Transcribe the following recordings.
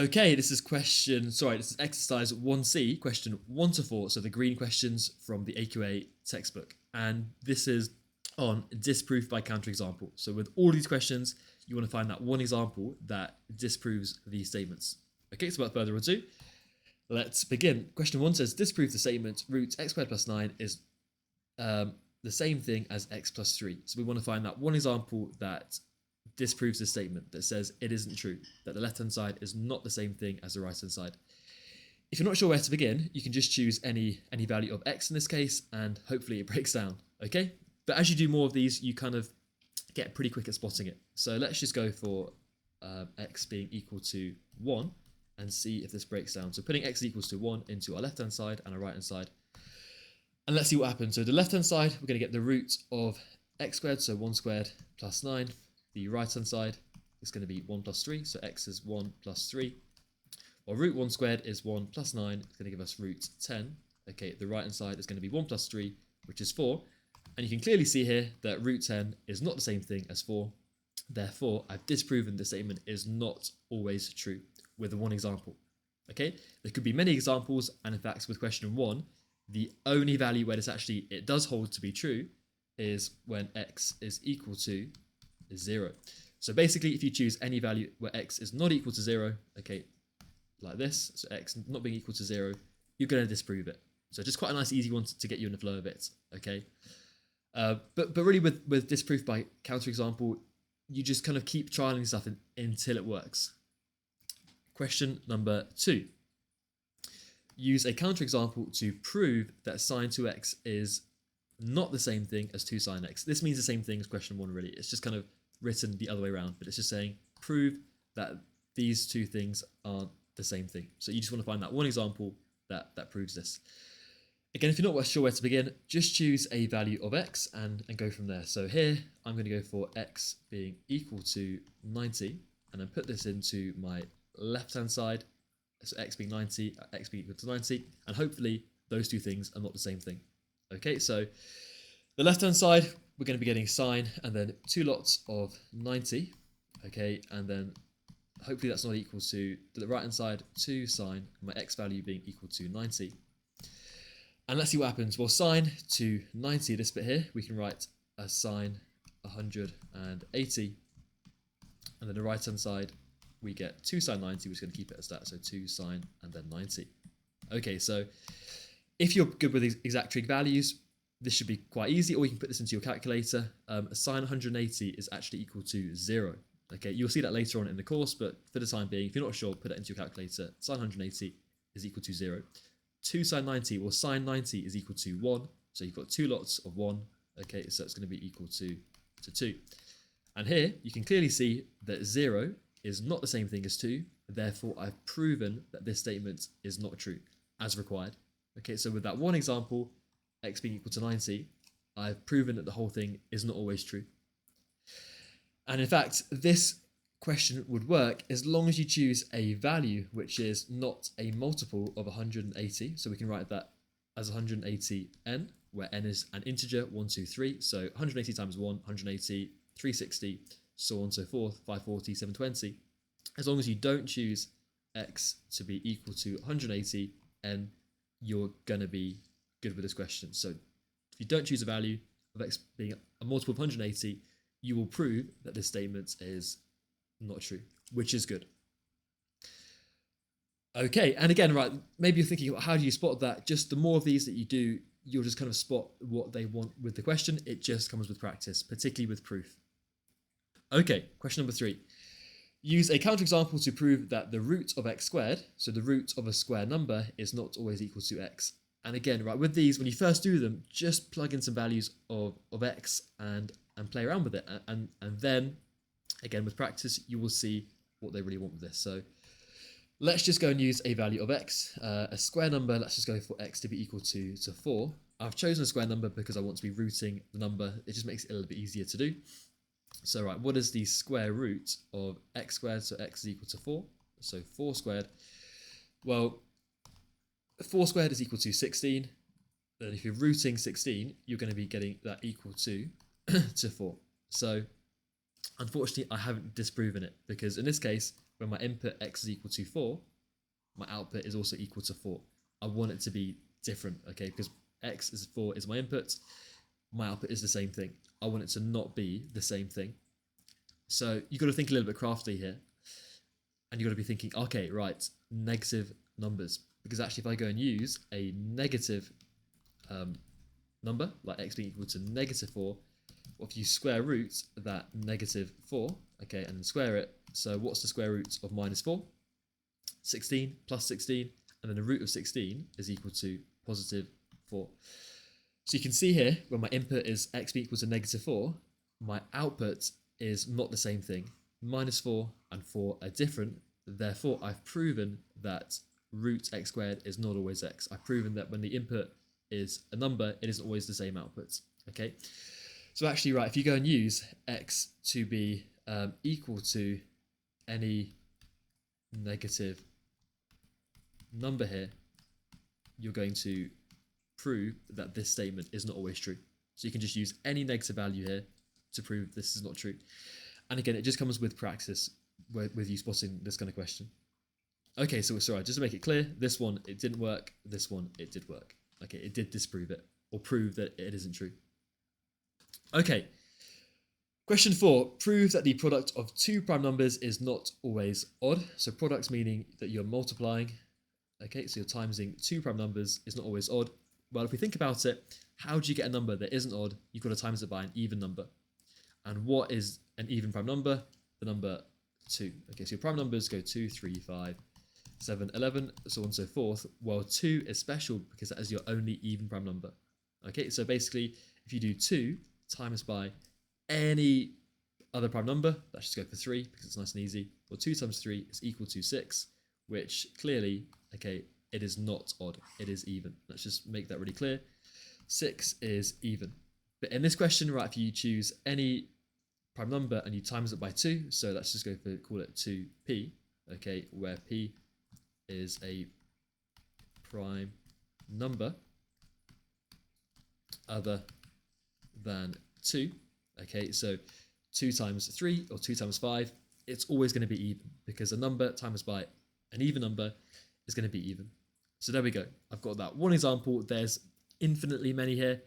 Okay, this is exercise 1C, question 1 to 4. So the green questions from the AQA textbook. And this is on disproof by counterexample. So with all these questions, you want to find that one example that disproves these statements. Okay, so without further ado, let's begin. Question 1 says disprove the statement root x squared plus 9 is the same thing as x plus 3. So we want to find that one example that disproves the statement that says it isn't true, that the left-hand side is not the same thing as the right-hand side. If you're not sure where to begin, you can just choose any value of x in this case, and hopefully it breaks down, okay? But as you do more of these, you kind of get pretty quick at spotting it. So let's just go for x being equal to 1 and see if this breaks down. So putting x equals to 1 into our left-hand side and our right-hand side, and let's see what happens. So the left-hand side, we're going to get the root of x squared, so 1 squared plus 9. The right-hand side is going to be 1 plus 3, so x is 1 plus 3. Well, root 1 squared is 1 plus 9, it's going to give us root 10. Okay, the right-hand side is going to be 1 plus 3, which is 4. And you can clearly see here that root 10 is not the same thing as 4. Therefore, I've disproven the statement is not always true with the one example. Okay, there could be many examples, and in fact, with question 1, the only value where it does hold to be true is when x is equal to 0. So basically, if you choose any value where x is not equal to 0, okay, like this, so x not being equal to 0, you're going to disprove it. So just quite a nice easy one to get you in the flow of it, okay? But really with disproof by counterexample, you just kind of keep trialing stuff until it works. Question number 2. Use a counterexample to prove that sine 2x is not the same thing as 2 sine x. This means the same thing as question 1, really. It's just kind of written the other way around, but it's just saying prove that these two things aren't the same thing. So you just want to find that one example that proves this. Again, if you're not sure where to begin, just choose a value of x and go from there. So here I'm going to go for x being equal to 90 and then put this into my left hand side. So x being 90, x being equal to 90, and hopefully those two things are not the same thing. Okay, so the left hand side, we're going to be getting sine and then 2 lots of 90, okay, and then hopefully that's not equal to the right hand side 2 sine, my x value being equal to 90. And let's see what happens. Well, sine to 90, this bit here, we can write as sine 180, and then the right hand side we get 2 sine 90, which is going to keep it as that, so 2 sine and then 90. Okay, so if you're good with exact trig values, this should be quite easy, or you can put this into your calculator. Sine 180 is actually equal to 0. Okay, you'll see that later on in the course, but for the time being, if you're not sure, put it into your calculator. Sine 180 is equal to 0. 2 sine 90, well, sine 90 is equal to 1, so you've got 2 lots of 1. Okay, so it's going to be equal to 2. And here, you can clearly see that 0 is not the same thing as 2, therefore I've proven that this statement is not true, as required. Okay, so with that one example, x being equal to 90, I've proven that the whole thing is not always true. And in fact, this question would work as long as you choose a value which is not a multiple of 180. So we can write that as 180n, where n is an integer, 1, 2, 3. So 180 times 1, 180, 360, so on and so forth, 540, 720. As long as you don't choose x to be equal to 180n, you're going to be good with this question. So if you don't choose a value of x being a multiple of 180, you will prove that this statement is not true, which is good. Okay, and again, right, maybe you're thinking, how do you spot that? Just the more of these that you do, you'll just kind of spot what they want with the question. It just comes with practice, particularly with proof. Okay, question number 3. Use a counterexample to prove that the root of x squared, so the root of a square number, is not always equal to x. And again, right, with these, when you first do them, just plug in some values of x and play around with it. And then, again, with practice, you will see what they really want with this. So let's just go and use a value of x. A square number, let's just go for x to be equal to 4. I've chosen a square number because I want to be rooting the number. It just makes it a little bit easier to do. So, right, what is the square root of x squared? So x is equal to 4. So 4 squared. Well, 4 squared is equal to 16. Then if you're rooting 16, you're going to be getting that equal to 4. So unfortunately, I haven't disproven it because in this case, when my input x is equal to 4, my output is also equal to 4. I want it to be different, okay? Because x is 4 is my input, my output is the same thing. I want it to not be the same thing. So you've got to think a little bit crafty here. And you've got to be thinking, okay, right, negative numbers. Because actually, if I go and use a negative number, like x being equal to negative 4, or if you square root that negative 4, okay, and then square it, so what's the square root of minus 4? 16 plus 16, and then the root of 16 is equal to positive 4. So you can see here, when my input is x being equal to negative 4, my output is not the same thing. Minus 4 and 4 are different. Therefore, I've proven that root x squared is not always x. I've proven that when the input is a number, it isn't always the same output. Okay. So actually, right, if you go and use x to be equal to any negative number here, you're going to prove that this statement is not always true. So you can just use any negative value here to prove this is not true. And again, it just comes with practice with you spotting this kind of question. Okay, so sorry, just to make it clear, this one, it didn't work. This one, it did work. Okay, it did disprove it or prove that it isn't true. Okay, question 4, prove that the product of two prime numbers is not always odd. So products meaning that you're multiplying. Okay, so you're timesing two prime numbers is not always odd. Well, if we think about it, how do you get a number that isn't odd? You've got to times it by an even number. And what is an even prime number? The number 2. Okay, so your prime numbers go 2, 3, 5, 7, 11, so on and so forth. Well, 2 is special because that is your only even prime number. Okay, so basically, if you do 2 times by any other prime number, let's just go for 3 because it's nice and easy. Well, 2 times 3 is equal to 6, which clearly, okay, it is not odd, it is even. Let's just make that really clear. 6 is even. But in this question, right, if you choose any prime number and you times it by 2, so let's just go for, call it 2p, okay, where p is a prime number other than 2, okay, so 2 times 3 or 2 times 5, it's always going to be even because a number times by an even number is going to be even. So there we go. I've got that one example. There's infinitely many here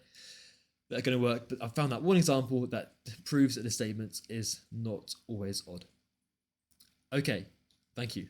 that are going to work, but I've found that one example that proves that the statement is not always odd. Okay, thank you.